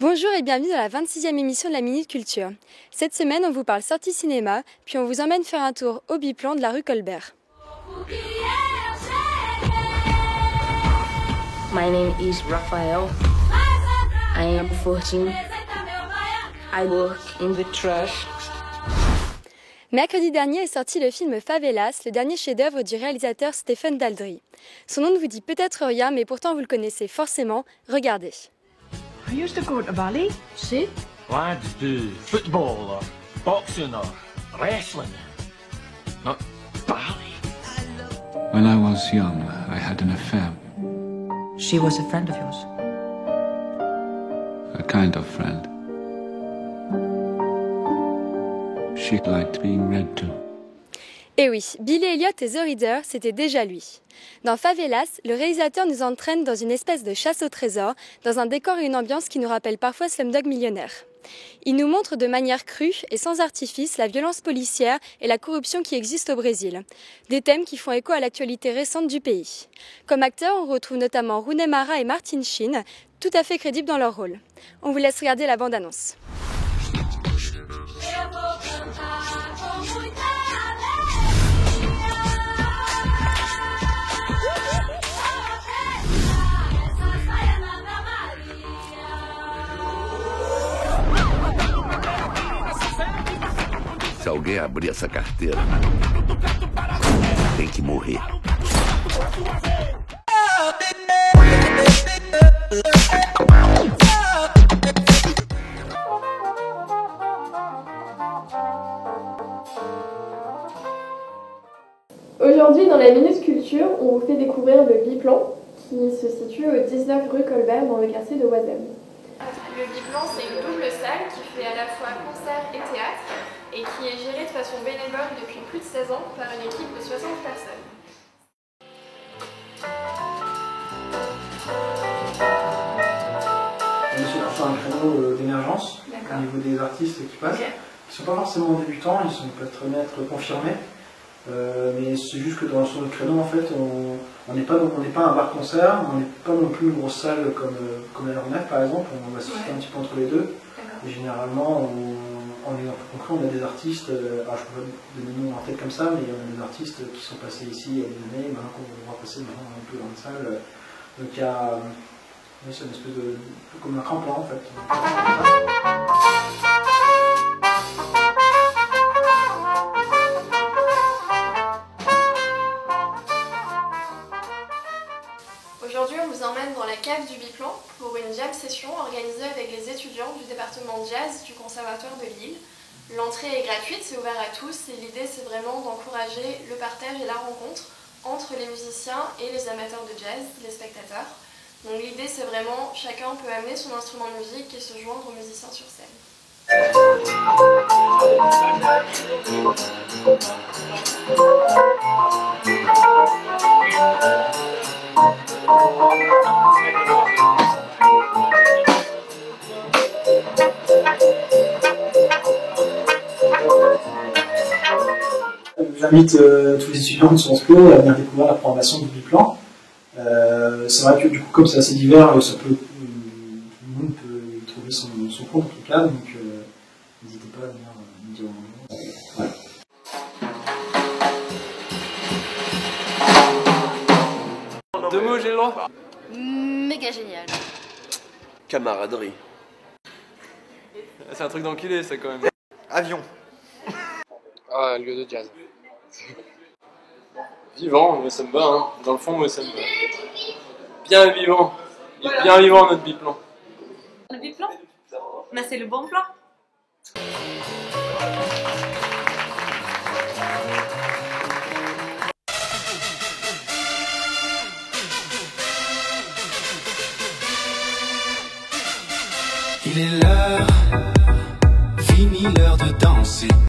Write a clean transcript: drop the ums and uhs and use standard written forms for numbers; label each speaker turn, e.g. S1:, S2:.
S1: Bonjour et bienvenue dans la 26e émission de la Minute Culture. Cette semaine, on vous parle sortie cinéma, puis on vous emmène faire un tour au biplan de la rue Colbert.
S2: My name is Raphael. I am 14. I work in the trash.
S1: Mercredi dernier est sorti le film Favelas, le dernier chef-d'œuvre du réalisateur Stephen Daldry. Son nom ne vous dit peut-être rien, mais pourtant vous le connaissez forcément. Regardez.
S3: I used to go to Bali. See?
S4: Lads do football or boxing or wrestling. Not Bali.
S5: When I was young, I had an affair.
S3: She was a friend of yours.
S5: A kind of friend. She liked being read to.
S1: Et oui, Billy Elliot et The Reader, c'était déjà lui. Dans Favelas, le réalisateur nous entraîne dans une espèce de chasse au trésor, dans un décor et une ambiance qui nous rappellent parfois Slumdog Millionnaire. Il nous montre de manière crue et sans artifice la violence policière et la corruption qui existent au Brésil. Des thèmes qui font écho à l'actualité récente du pays. Comme acteurs, on retrouve notamment Rooney Mara et Martin Sheen, tout à fait crédibles dans leur rôle. On vous laisse regarder la bande-annonce.
S6: Se alguém abrir essa carteira, tem que morrer.
S7: Aujourd'hui, dans la Minute Culture, on vous fait découvrir le biplan qui se situe au 19 rue Colbert dans le quartier de Oisem.
S8: Le biplan, c'est une double salle qui fait à la fois concert et théâtre et qui est gérée de façon bénévole depuis plus de 16 ans par une équipe de 60 personnes.
S9: On est sur un créneau d'émergence au niveau des artistes qui passent. Ils ne sont pas forcément débutants, ils peuvent très bien être confirmés. Mais c'est juste que sur le créneau, en fait, on n'est pas un bar-concert, on n'est pas non plus une grosse salle comme la Nef par exemple, on va se situer un petit peu entre les deux. Et généralement, on a des artistes, alors je peux pas donner des noms en tête comme ça, mais il y a des artistes qui sont passés ici il y a des années, maintenant qu'on va passer un peu dans la salle. Donc il y a, c'est une espèce de, comme un tremplin en fait.
S8: Aujourd'hui, on vous emmène dans la cave du biplan pour une jam session organisée avec les étudiants du département de jazz du Conservatoire de Lille. L'entrée est gratuite, c'est ouvert à tous et l'idée c'est vraiment d'encourager le partage et la rencontre entre les musiciens et les amateurs de jazz, les spectateurs. Donc l'idée c'est vraiment chacun peut amener son instrument de musique et se joindre aux musiciens sur scène.
S9: J'invite tous les étudiants de Sciences Po à venir découvrir la programmation du biplan. C'est vrai que du coup, comme c'est assez divers, tout le monde peut y trouver son compte en tout cas, donc n'hésitez pas à venir me dire un moment. Voilà.
S10: Deux mots, j'ai le droit.
S11: Méga génial.
S10: Camaraderie. C'est un truc d'enculé, ça quand même.
S12: Avion.
S10: Ah, lieu de jazz. Vivant, mais ça me va, hein. Dans le fond, moi ça me va. Bien vivant. Il est bien vivant notre biplan.
S11: Le biplan? Mais c'est le bon plan.
S13: Il est l'heure, fini l'heure de danser.